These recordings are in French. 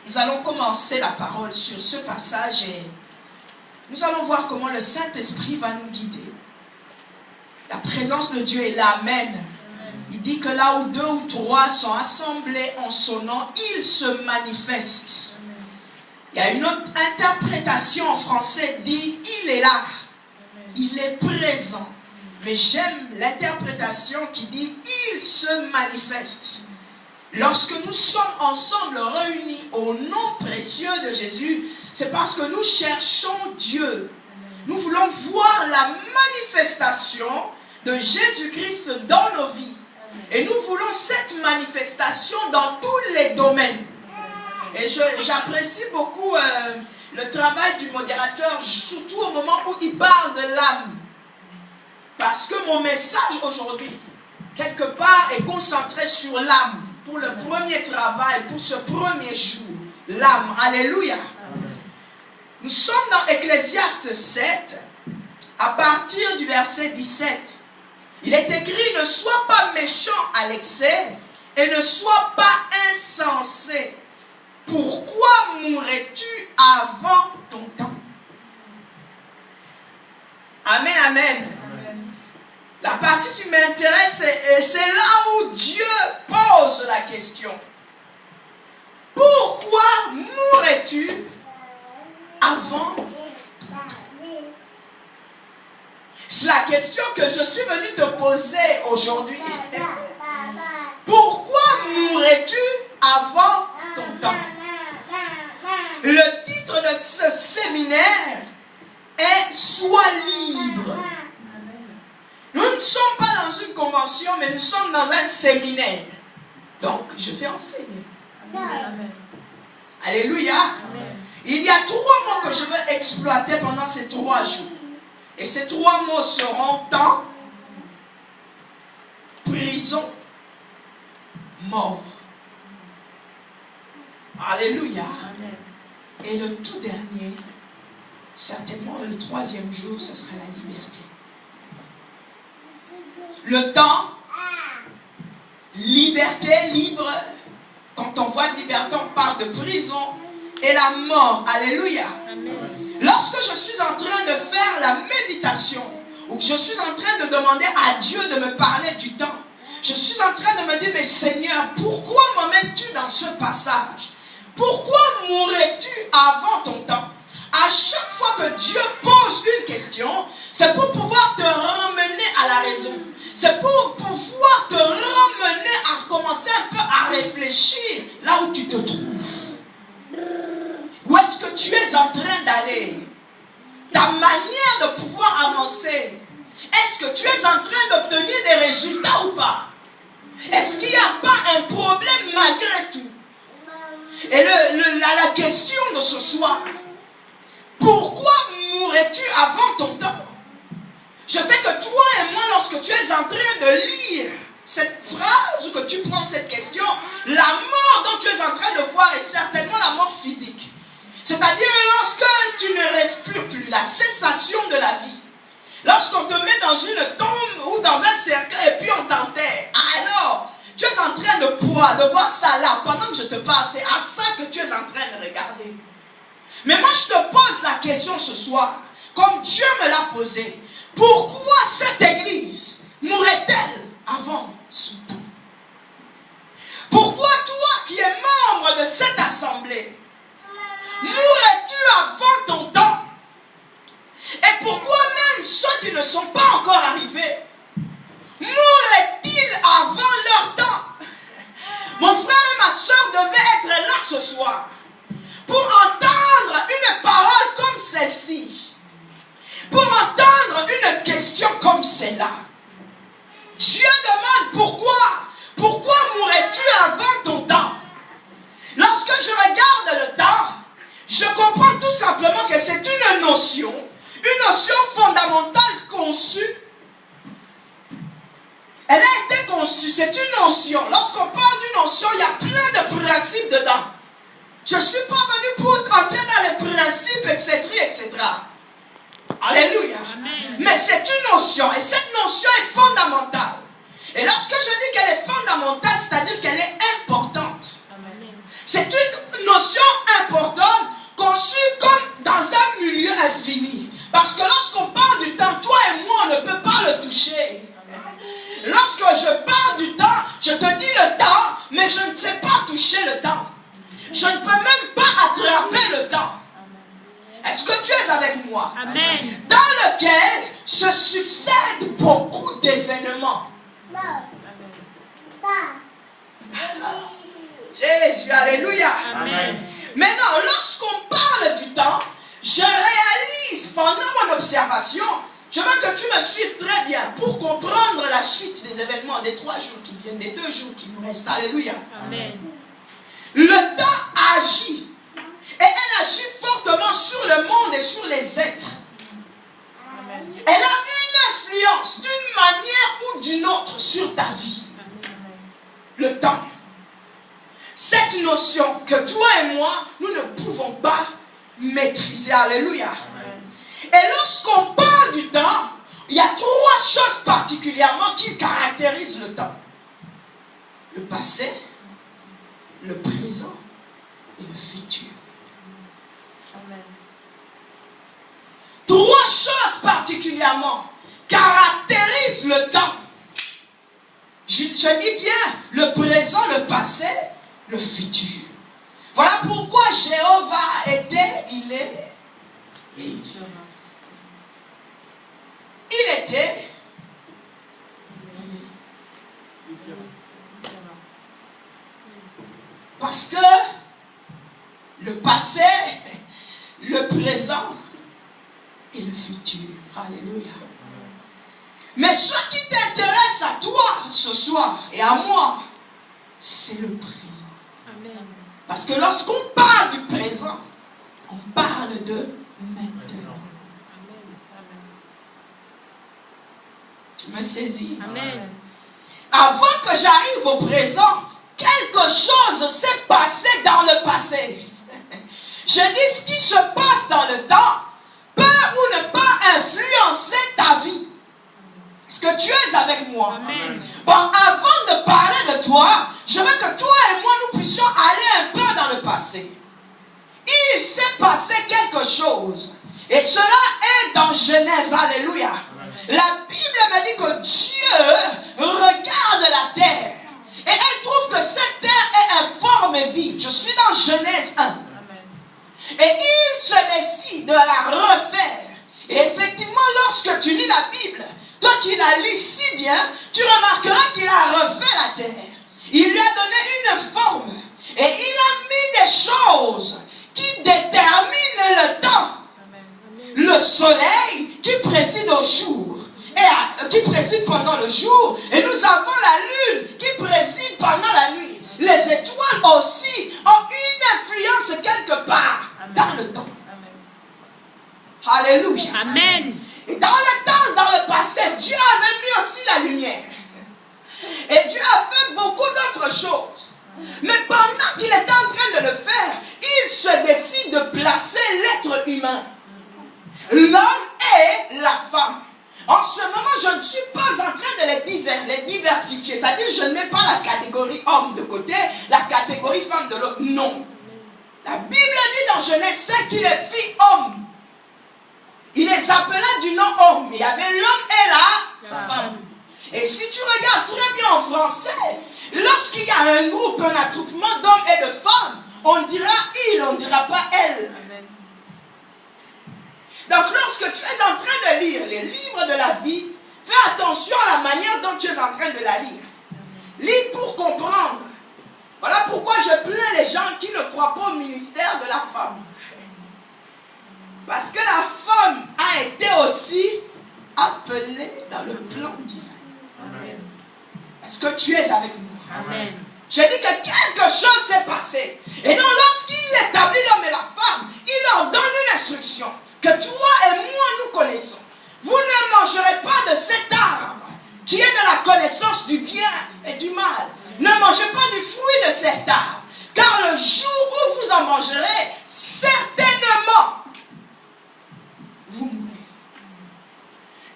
Nous allons commencer la parole sur ce passage et nous allons voir comment le Saint-Esprit va nous guider. La présence de Dieu est là, amen. Il dit que là où 2 ou 3 sont assemblés en son nom, il se manifeste. Il y a une autre interprétation en français qui dit il est là, il est présent. Mais j'aime l'interprétation qui dit il se manifeste. Lorsque nous sommes ensemble réunis au nom précieux de Jésus, c'est parce que nous cherchons Dieu. Nous voulons voir la manifestation de Jésus-Christ dans nos vies. Et nous voulons cette manifestation dans tous les domaines. Et j'apprécie beaucoup le travail du modérateur, surtout au moment où il parle de l'âme. Parce que mon message aujourd'hui, quelque part, est concentré sur l'âme. Pour le premier travail, pour ce premier jour. L'âme. Alléluia. Nous sommes dans Ecclésiaste 7, à partir du verset 17. Il est écrit, ne sois pas méchant à l'excès et ne sois pas insensé. Pourquoi mourrais-tu avant ton temps? Amen, amen. La partie qui m'intéresse, c'est là où Dieu pose la question. Pourquoi mourrais-tu avant? C'est la question que je suis venu te poser aujourd'hui. Pourquoi mourrais-tu avant ton temps? Le titre de ce séminaire est « Sois libre ». Nous ne sommes pas dans une convention, mais nous sommes dans un séminaire. Donc, je vais enseigner. Amen. Alléluia. Amen. Il y a 3 mots que je veux exploiter pendant ces 3 jours. Et ces 3 mots seront temps, prison, mort. Alléluia. Amen. Et le tout dernier, certainement le 3e jour, ce sera la liberté. Le temps, liberté, libre. Quand on voit liberté, on parle de prison. Et la mort, alléluia. Amen. Lorsque je suis en train de faire la méditation, ou que je suis en train de demander à Dieu de me parler du temps, je suis en train de me dire, mais Seigneur, pourquoi m'emmènes-tu dans ce passage? Pourquoi mourrais-tu avant ton temps? À chaque fois que Dieu pose une question, c'est pour pouvoir te ramener à la raison. C'est pour pouvoir te ramener à commencer un peu à réfléchir là où tu te trouves. Où est-ce que tu es en train d'aller? Ta manière de pouvoir avancer. Est-ce que tu es en train d'obtenir des résultats ou pas? Est-ce qu'il n'y a pas un problème malgré tout? Et la question de ce soir, pourquoi mourrais-tu avant ton temps? Je sais que toi et moi, lorsque tu es en train de lire cette phrase, ou que tu prends cette question, la mort dont tu es en train de voir est certainement la mort physique. C'est-à-dire lorsque tu ne respires plus, la cessation de la vie. Lorsqu'on te met dans une tombe ou dans un cercueil et puis on t'enterre, alors tu es en train de voir ça là, pendant que je te parle, c'est à ça que tu es en train de regarder. Mais moi je te pose la question ce soir, comme Dieu me l'a posée. Pourquoi cette église mourrait-elle avant son temps? Pourquoi toi qui es membre de cette assemblée, mourrais-tu avant ton temps? Et pourquoi même ceux qui ne sont pas encore arrivés, mourraient-ils avant leur temps? Mon frère et ma soeur devaient être là ce soir pour entendre une parole comme celle-ci. Pour entendre une question comme celle-là. Dieu demande pourquoi? Pourquoi mourrais-tu avant ton temps? Lorsque je regarde le temps, je comprends tout simplement que c'est une notion fondamentale conçue. Elle a été conçue, c'est une notion. Lorsqu'on parle d'une notion, il y a plein de principes dedans. Je ne suis pas venu pour entrer dans les principes, etc., etc. Alléluia. Amen. Mais c'est une notion et cette notion est fondamentale. Et lorsque je dis qu'elle est fondamentale, c'est-à-dire qu'elle est importante. Amen. C'est une notion Parce que lorsqu'on parle du temps, toi et moi, on ne peut pas le toucher. Lorsque je parle du temps, je te dis le temps, mais je ne sais pas toucher le temps. Je ne peux même pas attraper le temps. Est-ce que tu es avec moi? Amen. Dans lequel se succèdent beaucoup d'événements. Jésus, alléluia. Amen. Maintenant, lorsqu'on parle du temps, je réalise pendant mon observation, je veux que tu me suives très bien pour comprendre la suite des événements des 3 jours qui viennent, des 2 jours qui nous restent. Alléluia. Amen. Le temps agit. Et elle agit fortement sur le monde et sur les êtres. Amen. Elle a une influence d'une manière ou d'une autre sur ta vie. Le temps. Cette notion que toi et moi, nous ne pouvons pas maîtriser. Alléluia. Et lorsqu'on parle du temps, il y a 3 choses particulièrement qui caractérisent le temps. Le passé, le présent et le futur. Amen. 3 choses particulièrement caractérisent le temps. Je dis bien le présent, le passé, le futur. Voilà pourquoi Jéhovah était, il est, et il est. Il était, parce que le passé, le présent et le futur. Alléluia. Mais ce qui t'intéresse à toi ce soir et à moi, c'est le présent. Amen. Parce que lorsqu'on parle du présent, on parle de maintenant. Tu me saisis? Amen. Avant que j'arrive au présent, quelque chose s'est passé dans le passé. Je dis ce qui se passe dans le temps peut ou ne pas influencer ta vie. Est-ce que tu es avec moi? Amen. Bon, avant de parler de toi, je veux que toi et moi nous puissions aller un peu dans le passé. Il s'est passé quelque chose. Et cela est dans Genèse. Alléluia. La Bible me dit que Dieu regarde la terre. Et elle trouve que cette terre est informe et vide. Je suis dans Genèse 1. Et il se décide de la refaire. Et effectivement, lorsque tu lis la Bible, toi qui la lis si bien, tu remarqueras qu'il a refait la terre. Il lui a donné une forme. Et il a mis des choses qui déterminent le temps. Le soleil qui préside au jour. Et qui préside pendant le jour. Et nous avons la lune qui préside pendant la nuit. Les étoiles aussi ont une influence quelque part dans le temps. Alléluia. Amen. Et dans le temps, dans le passé, Dieu avait mis aussi la lumière. Et Dieu a fait beaucoup d'autres choses. Mais pendant qu'il est en train de le faire, il se décide de placer l'être humain. L'homme et la femme. En ce moment, je ne suis pas en train de les diversifier. C'est-à-dire, je ne mets pas la catégorie homme de côté, la catégorie femme de l'autre. Non. La Bible dit dans Genèse 5 qu'il est fait homme. Il les appela du nom homme. Il y avait l'homme et la femme. Et si tu regardes très bien en français, lorsqu'il y a un groupe, un attroupement d'hommes et de femmes, on dira il, on ne dira pas elle. Donc lorsque tu es en train de lire les livres de la vie, fais attention à la manière dont tu es en train de la lire. Lis pour comprendre. Voilà pourquoi je plains les gens qui ne croient pas au ministère de la femme. Parce que la femme a été aussi appelée dans le plan divin. Amen. Est-ce que tu es avec moi? Amen. J'ai dit que quelque chose s'est passé. Et donc lorsqu'il établit l'homme et la femme, il leur donne une instruction que toi et moi nous connaissons. Vous ne mangerez pas de cet arbre qui est de la connaissance du bien et du mal. Ne mangez pas du fruit de cet arbre. Car le jour où vous en mangerez, certainement, vous mourrez.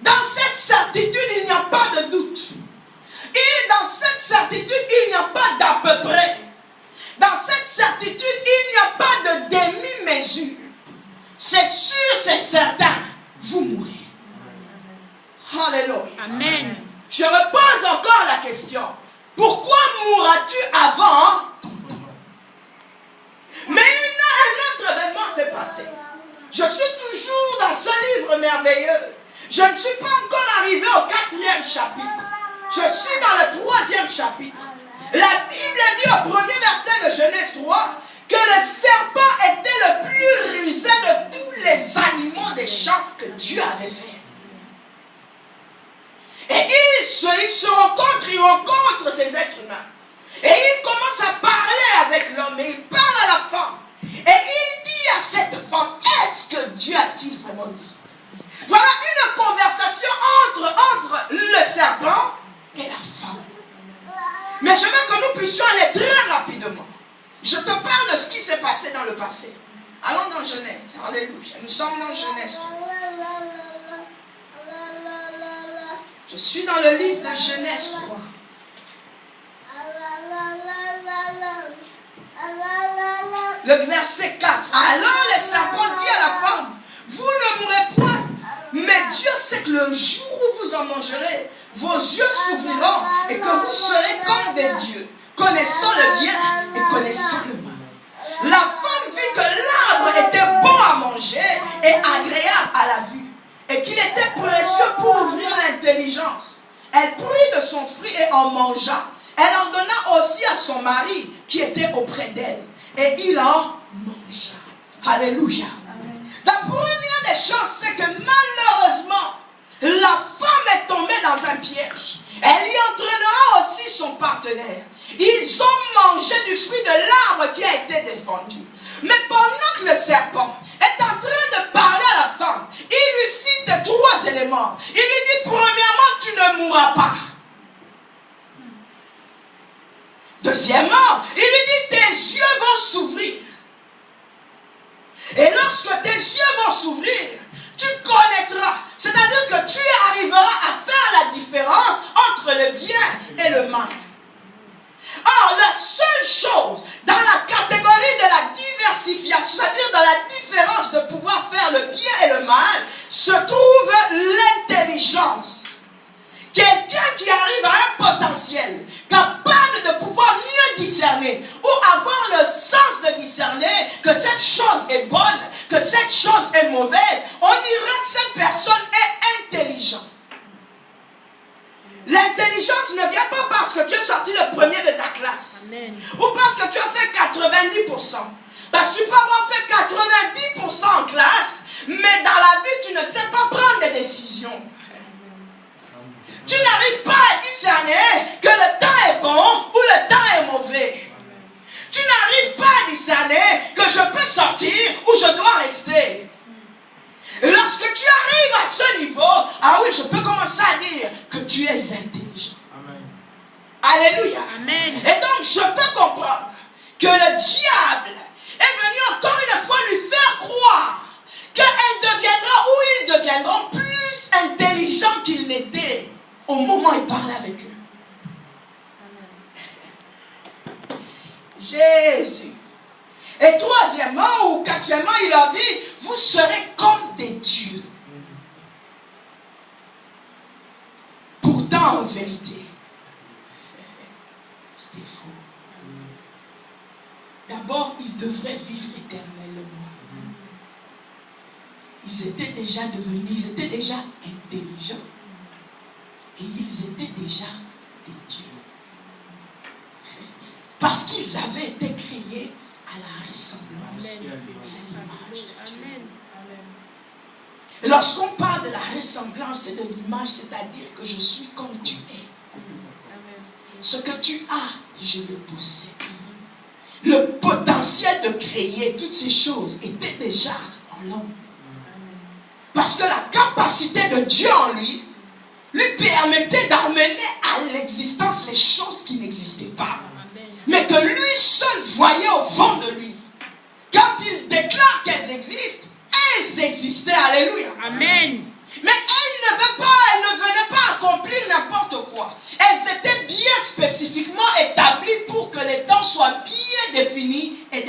Dans cette certitude, il n'y a pas de doute. Et dans cette certitude, il n'y a pas d'à peu près. Dans cette certitude, il n'y a pas de demi-mesure. C'est sûr, c'est certain, vous merveilleux. Je ne suis pas encore arrivé au 4e chapitre. Je suis dans le 3e chapitre. La Bible dit au 1er verset de Genèse 3 que le serpent était le plus rusé de tous les animaux des champs que Dieu avait fait. Et il se rencontre ces êtres humains. Et il commence à parler avec l'homme. Et il parle à la femme. Et il dit à cette femme, est-ce que Dieu a-t-il vraiment dit? Voilà une conversation entre le serpent et la femme. Mais je veux que nous puissions aller très rapidement. Je te parle de ce qui s'est passé dans le passé. Allons dans Genèse. Alléluia. Nous sommes dans Genèse. Je suis dans le livre de Genèse 3. Le verset 4. Alors le serpent dit à la femme, vous ne mourrez point, mais Dieu sait que le jour où vous en mangerez, vos yeux s'ouvriront et que vous serez comme des dieux, connaissant le bien et connaissant le mal. La femme vit que l'arbre était bon à manger et agréable à la vue, et qu'il était précieux pour ouvrir l'intelligence. Elle prit de son fruit et en mangea. Elle en donna aussi à son mari qui était auprès d'elle. Et il en mangea. Alléluia. La première des choses, c'est que malheureusement, la femme est tombée dans un piège. Elle y entraînera aussi son partenaire. Ils ont mangé du fruit de l'arbre qui a été défendu. Mais pendant que le serpent est en train de parler à la femme, il lui cite 3 éléments. Il lui dit, premièrement, tu ne mourras pas. Deuxièmement, il lui dit, tes yeux vont s'ouvrir. Et lorsque tes yeux vont s'ouvrir, tu connaîtras. C'est-à-dire que tu arriveras à faire la différence entre le bien et le mal. Or, la seule chose dans la catégorie de la diversification, c'est-à-dire dans la différence de pouvoir faire le bien et le mal, se trouve l'intelligence. Quelqu'un qui arrive à un potentiel capable de pouvoir mieux discerner ou avoir le sens de discerner que cette chose est bonne, que cette chose est mauvaise, on dirait que cette personne est intelligente. L'intelligence ne vient pas parce que tu es sorti le premier de ta classe. Amen. Ou parce que tu as fait 90%. Parce que tu peux avoir fait 90% en classe, mais dans la vie, tu ne sais pas prendre des décisions. Tu n'arrives pas à discerner que le temps est bon ou le temps est mauvais. Tu n'arrives pas à discerner que je peux sortir ou je dois rester. Lorsque tu arrives à ce niveau, ah oui, je peux commencer à dire que tu es intelligent. Amen. Alléluia. Amen. Et donc, je peux comprendre que le diable est venu encore une fois lui faire croire qu'elle deviendra ou ils deviendront plus intelligents qu'ils n'étaient au moment où il parlait avec eux. Amen. Jésus. Et troisièmement ou quatrièmement, il leur dit, vous serez comme des dieux. Pourtant, en vérité, c'était faux. D'abord, ils devraient vivre éternellement. Ils étaient déjà devenus, ils étaient déjà intelligents. Et ils étaient déjà des dieux. Parce qu'ils avaient été créés à la ressemblance et à l'image de Dieu. Et lorsqu'on parle de la ressemblance et de l'image, c'est-à-dire que je suis comme tu es. Ce que tu as, je le possède. Le potentiel de créer toutes ces choses était déjà en l'homme. Parce que la capacité de Dieu en lui permettait d'amener à l'existence les choses qui n'existaient pas. Mais que lui seul voyait au fond de lui. Quand il déclare qu'elles existent, elles existaient. Alléluia. Amen. Mais elle ne venait pas accomplir n'importe quoi. Elles étaient bien spécifiquement établies pour que les temps soient bien définis et